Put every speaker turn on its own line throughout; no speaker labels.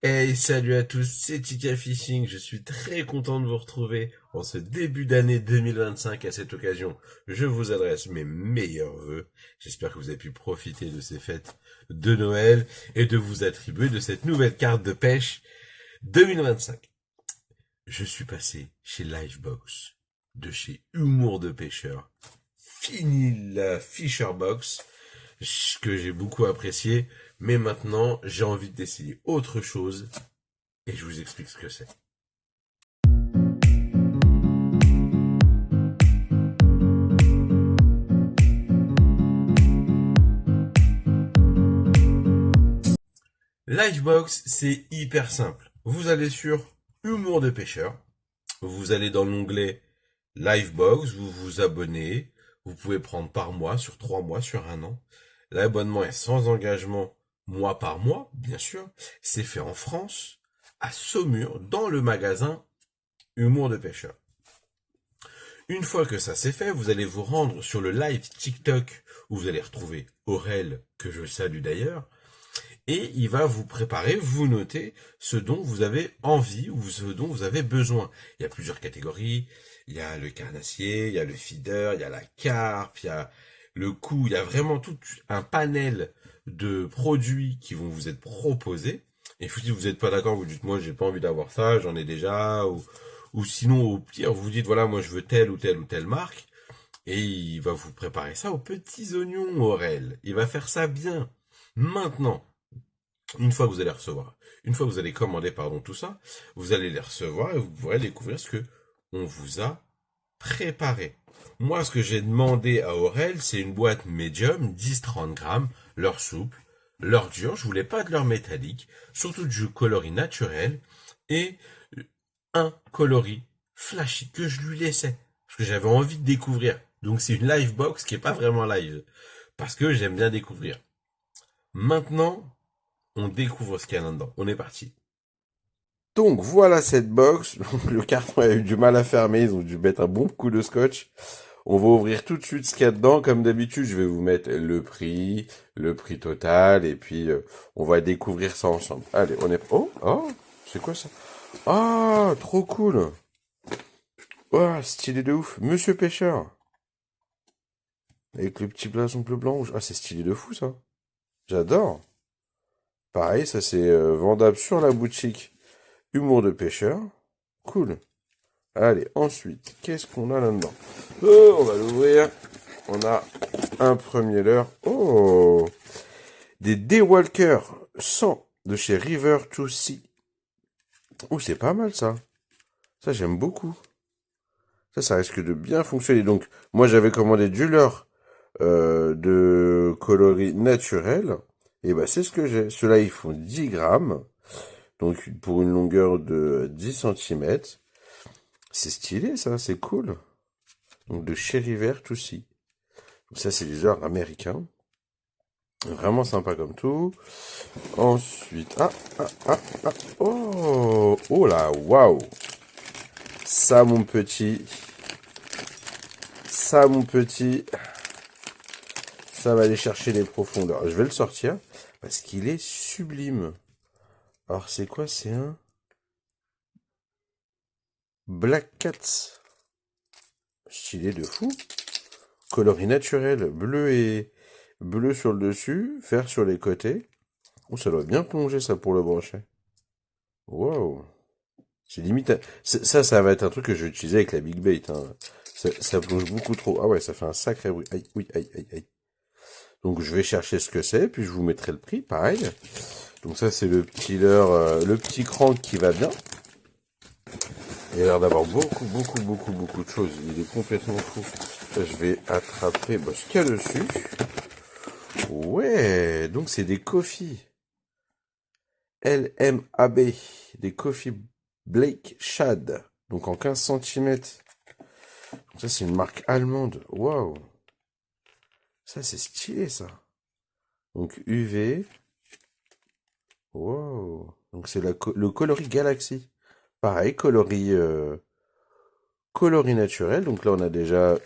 Hey, salut à tous, c'est Tika Fishing. Je suis très content de vous retrouver en ce début d'année 2025. À cette occasion, je vous adresse mes meilleurs vœux. J'espère que vous avez pu profiter de ces fêtes de Noël et de vous attribuer de cette nouvelle carte de pêche 2025. Je suis passé chez Livebox, de chez Humour de pêcheur. Fini la Fisher Box, que j'ai beaucoup apprécié, mais maintenant j'ai envie d'essayer autre chose et je vous explique ce que c'est. Livebox, c'est hyper simple. Vous allez sur Humour de pêcheur, vous allez dans l'onglet Livebox, vous vous abonnez, vous pouvez prendre par mois, sur 3 mois, sur un an. L'abonnement est sans engagement, mois par mois, bien sûr. C'est fait en France, à Saumur, dans le magasin Humour de pêcheur. Une fois que ça c'est fait, vous allez vous rendre sur le live TikTok où vous allez retrouver Aurel, que je salue d'ailleurs, et il va vous préparer, vous noter ce dont vous avez envie ou ce dont vous avez besoin. Il y a plusieurs catégories, il y a le carnassier, il y a le feeder, il y a la carpe, il y a le coup, il y a vraiment tout un panel de produits qui vont vous être proposés. Et si vous n'êtes pas d'accord, vous dites moi j'ai pas envie d'avoir ça, j'en ai déjà, ou sinon au pire vous dites voilà moi je veux telle ou telle ou telle marque, et il va vous préparer ça aux petits oignons Aurel. Il va faire ça bien. Maintenant, une fois que vous allez recevoir, une fois que vous allez commander pardon tout ça, vous allez les recevoir et vous pourrez découvrir ce que on vous a préparé. Moi, ce que j'ai demandé à Aurel, c'est une boîte médium, 10-30 grammes, leur souple, leur dur, je voulais pas de leur métallique, surtout du coloris naturel, et un coloris flashy que je lui laissais, parce que j'avais envie de découvrir. Donc c'est une live box qui est pas vraiment live, parce que j'aime bien découvrir. Maintenant, on découvre ce qu'il y a là-dedans. On est parti. Donc voilà cette box. Le carton a eu du mal à fermer, ils ont dû mettre un bon coup de scotch. On va ouvrir tout de suite ce qu'il y a dedans. Comme d'habitude, je vais vous mettre le prix total, et puis on va découvrir ça ensemble. Allez, on est... Oh, c'est quoi ça? Ah, trop cool. Oh, stylé de ouf. Monsieur Pêcheur. Avec le petit blason bleu blanc rouge. Ah, c'est stylé de fou ça. J'adore. Pareil, ça c'est vendable sur la boutique Humour de pêcheur. Cool. Allez, ensuite, qu'est-ce qu'on a là-dedans? Oh, on va l'ouvrir. On a un premier leurre. Oh, des Daywalker 100 de chez River to Sea. Oh, c'est pas mal ça. Ça, j'aime beaucoup. Ça risque de bien fonctionner. Donc, moi, j'avais commandé du leurre de coloris naturel. Et bah, c'est ce que j'ai. Ceux-là, ils font 10 grammes. Donc, pour une longueur de 10 centimètres. C'est stylé, ça, c'est cool. Donc, de chez River to Sea. Donc, ça, c'est des leurres américains. Vraiment sympa comme tout. Ensuite, oh là, waouh. Ça, mon petit, ça va aller chercher les profondeurs. Je vais le sortir parce qu'il est sublime. Alors, c'est quoi? C'est un Black Cat. Stylé de fou. Coloris naturel, bleu sur le dessus, vert sur les côtés. Oh, ça doit bien plonger ça pour le brancher. Wow. C'est limite... Ça va être un truc que je vais utiliser avec la Big Bait. Hein. Ça plonge beaucoup trop. Ah ouais, ça fait un sacré bruit. Aïe, oui, aïe, aïe, aïe. Donc je vais chercher ce que c'est, puis je vous mettrai le prix, pareil. Donc ça c'est le petit leurre, le petit crank qui va bien. Il a l'air d'avoir beaucoup de choses. Il est complètement fou. Je vais attraper ce qu'il y a dessus. Ouais, donc c'est des coffees. LMAB. Des coffees Blake Shad. Donc en 15 cm. Ça c'est une marque allemande. Waouh. Ça c'est stylé ça. Donc UV. Wow. Donc c'est le coloris Galaxy. Pareil, coloris naturel. Donc là on a déjà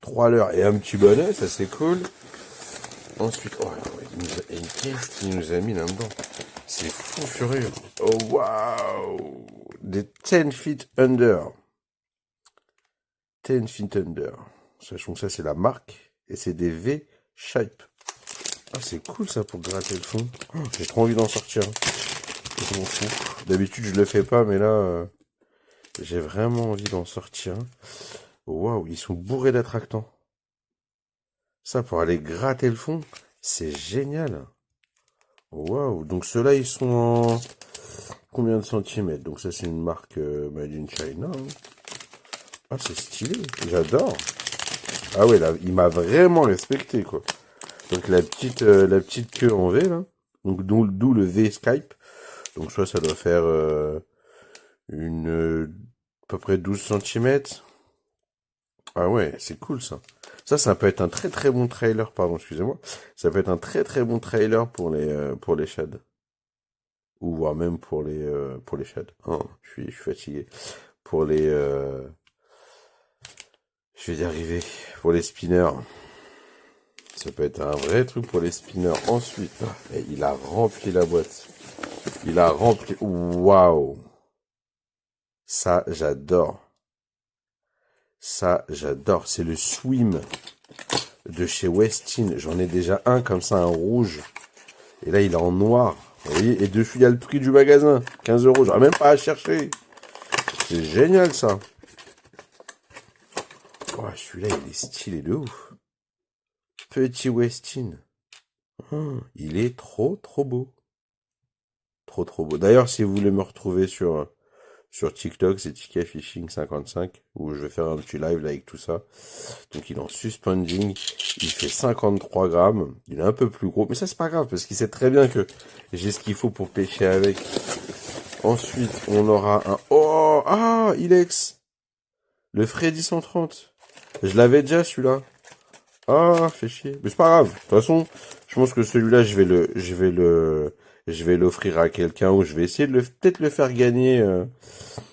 3 leurres et un petit bonnet, ça c'est cool. Ensuite, il y a une caisse qui nous a mis là-dedans. C'est fou furieux. Oh, waouh. Des 10 feet under. 10 feet under. Sachant que ça, c'est la marque. Et c'est des V-Shape. Ah, c'est cool, ça, pour gratter le fond. Oh, j'ai trop envie d'en sortir. Je m'en fous. D'habitude, je le fais pas, mais là, j'ai vraiment envie d'en sortir. Waouh, ils sont bourrés d'attractants. Ça, pour aller gratter le fond, c'est génial. Waouh, donc ceux-là, ils sont en combien de centimètres? Donc ça, c'est une marque Made in China. Hein. Ah, c'est stylé, j'adore. Ah ouais, là, il m'a vraiment respecté, quoi. Donc la petite queue en V, là. Donc d'où le V Skype. Donc soit ça doit faire à peu près 12 centimètres. Ah ouais, c'est cool, ça. Ça peut être un très très bon trailer, pardon, excusez-moi. Ça peut être un très très bon trailer pour les shads. Ou voire même pour les shads. Oh, je suis fatigué. Pour je vais y arriver. Pour les spinners. Ça peut être un vrai truc pour les spinners. Ensuite, et il a rempli la boîte. Il a rempli. Waouh. Ça, j'adore. Ça, j'adore. C'est le Swim de chez Westin. J'en ai déjà un comme ça, un rouge. Et là, il est en noir. Vous voyez? Et dessus, il y a le prix du magasin. 15 euros. J'aurais même pas à chercher. C'est génial, ça. Oh, celui-là, il est stylé de ouf. Petit Westin. Oh, il est trop, trop beau. Trop, trop beau. D'ailleurs, si vous voulez me retrouver sur TikTok, c'est Ticket Fishing 55, où je vais faire un petit live là avec tout ça. Donc, il est en suspending. Il fait 53 grammes. Il est un peu plus gros. Mais ça, c'est pas grave, parce qu'il sait très bien que j'ai ce qu'il faut pour pêcher avec. Ensuite, on aura un... Oh! Ah! Ilex! Le Freddy 130. Je l'avais déjà, celui-là. Ah, fait chier. Mais c'est pas grave. De toute façon, je pense que celui-là, je vais l'offrir à quelqu'un ou je vais essayer de peut-être le faire gagner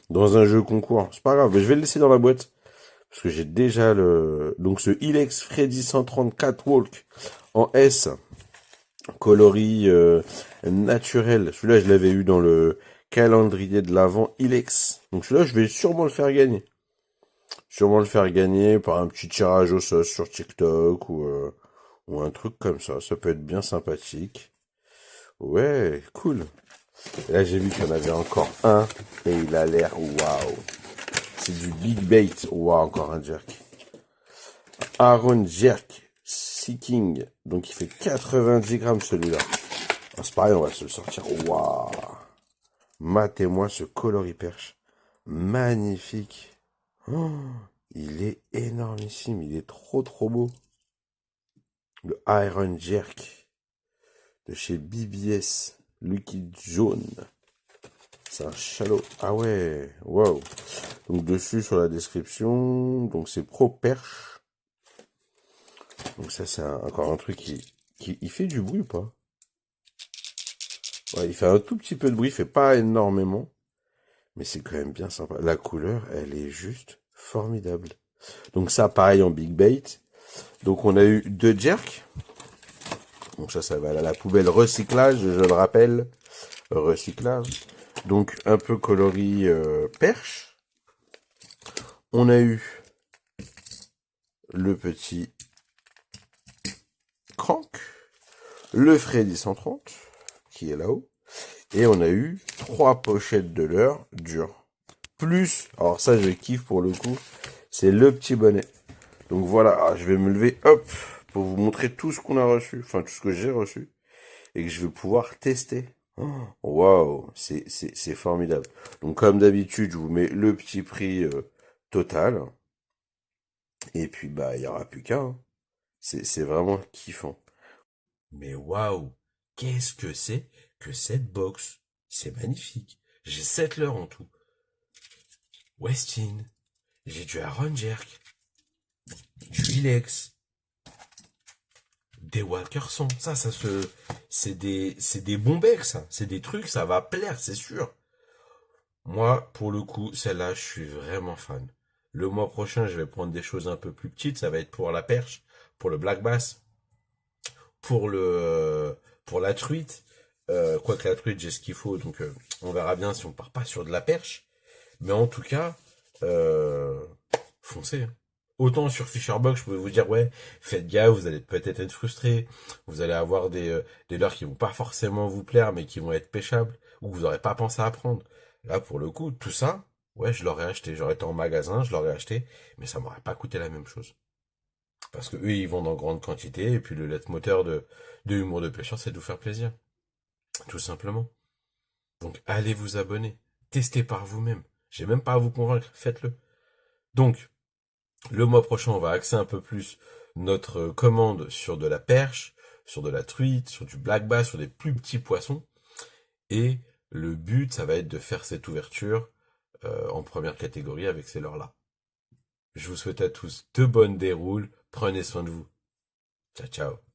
dans un jeu concours. C'est pas grave, mais je vais le laisser dans la boîte parce que j'ai déjà donc ce Ilex Freddy 130 Catwalk en S coloris naturel. Celui-là, je l'avais eu dans le calendrier de l'Avent Ilex. Donc celui-là, je vais sûrement le faire gagner. Sûrement le faire gagner par un petit tirage au sauce sur TikTok ou un truc comme ça. Ça peut être bien sympathique. Ouais, cool. Et là, j'ai vu qu'il y en avait encore un et il a l'air waouh. C'est du big bait. Waouh, encore un jerk. Aaron Jerk Seeking. Donc, il fait 90 grammes celui-là. Ah, c'est pareil, on va se le sortir. Waouh. Matez-moi ce coloris perche. Magnifique. Oh, il est énormissime. Il est trop, trop beau. Le Iron Jerk de chez BBS Liquid Jaune. C'est un chalot. Ah ouais, wow. Donc dessus sur la description, donc c'est Pro Perche. Donc ça c'est encore un truc qui il fait du bruit ou pas? Ouais, il fait un tout petit peu de bruit, il fait pas énormément, mais c'est quand même bien sympa. La couleur, elle est juste formidable. Donc ça pareil en big bait. Donc on a eu 2 jerks. Donc ça va à la poubelle recyclage, je le rappelle. Recyclage. Donc un peu coloris perche. On a eu le petit Crank, le Freddy 130 qui est là-haut. Et on a eu 3 pochettes de leurre dures. Plus, alors ça je kiffe pour le coup, c'est le petit bonnet. Donc voilà, je vais me lever, hop, pour vous montrer tout ce qu'on a reçu, enfin tout ce que j'ai reçu, et que je vais pouvoir tester. Waouh, c'est formidable. Donc comme d'habitude, je vous mets le petit prix total. Et puis bah il y aura plus qu'un. Hein. C'est vraiment kiffant. Mais waouh, qu'est-ce que c'est que cette box? C'est magnifique. J'ai 7 leurres en tout. Westin, j'ai du Aaron Jerk, du Ilex, des Walkerson. C'est des bons becs, ça. C'est des trucs, ça va plaire, c'est sûr. Moi, pour le coup, celle-là, je suis vraiment fan. Le mois prochain, je vais prendre des choses un peu plus petites. Ça va être pour la perche, pour le black bass, pour la truite. Quoique la truite, j'ai ce qu'il faut, donc on verra bien si on part pas sur de la perche. Mais en tout cas, euh, foncez, hein. Autant sur Fisherbox, je peux vous dire, ouais, faites gaffe, vous allez peut-être être frustré, vous allez avoir des leurres qui vont pas forcément vous plaire, mais qui vont être pêchables, ou que vous n'aurez pas pensé à prendre. Là, pour le coup, tout ça, ouais, je l'aurais acheté. J'aurais été en magasin, je l'aurais acheté, mais ça m'aurait pas coûté la même chose. Parce que eux, ils vendent en grande quantité, et puis le leitmotiv de Humour de pêcheur, c'est de vous faire plaisir. Tout simplement. Donc, allez vous abonner. Testez par vous-même. J'ai même pas à vous convaincre, faites-le. Donc, le mois prochain, on va axer un peu plus notre commande sur de la perche, sur de la truite, sur du black bass, sur des plus petits poissons. Et le but, ça va être de faire cette ouverture en première catégorie avec ces leurres-là. Je vous souhaite à tous de bonnes déroules. Prenez soin de vous. Ciao, ciao.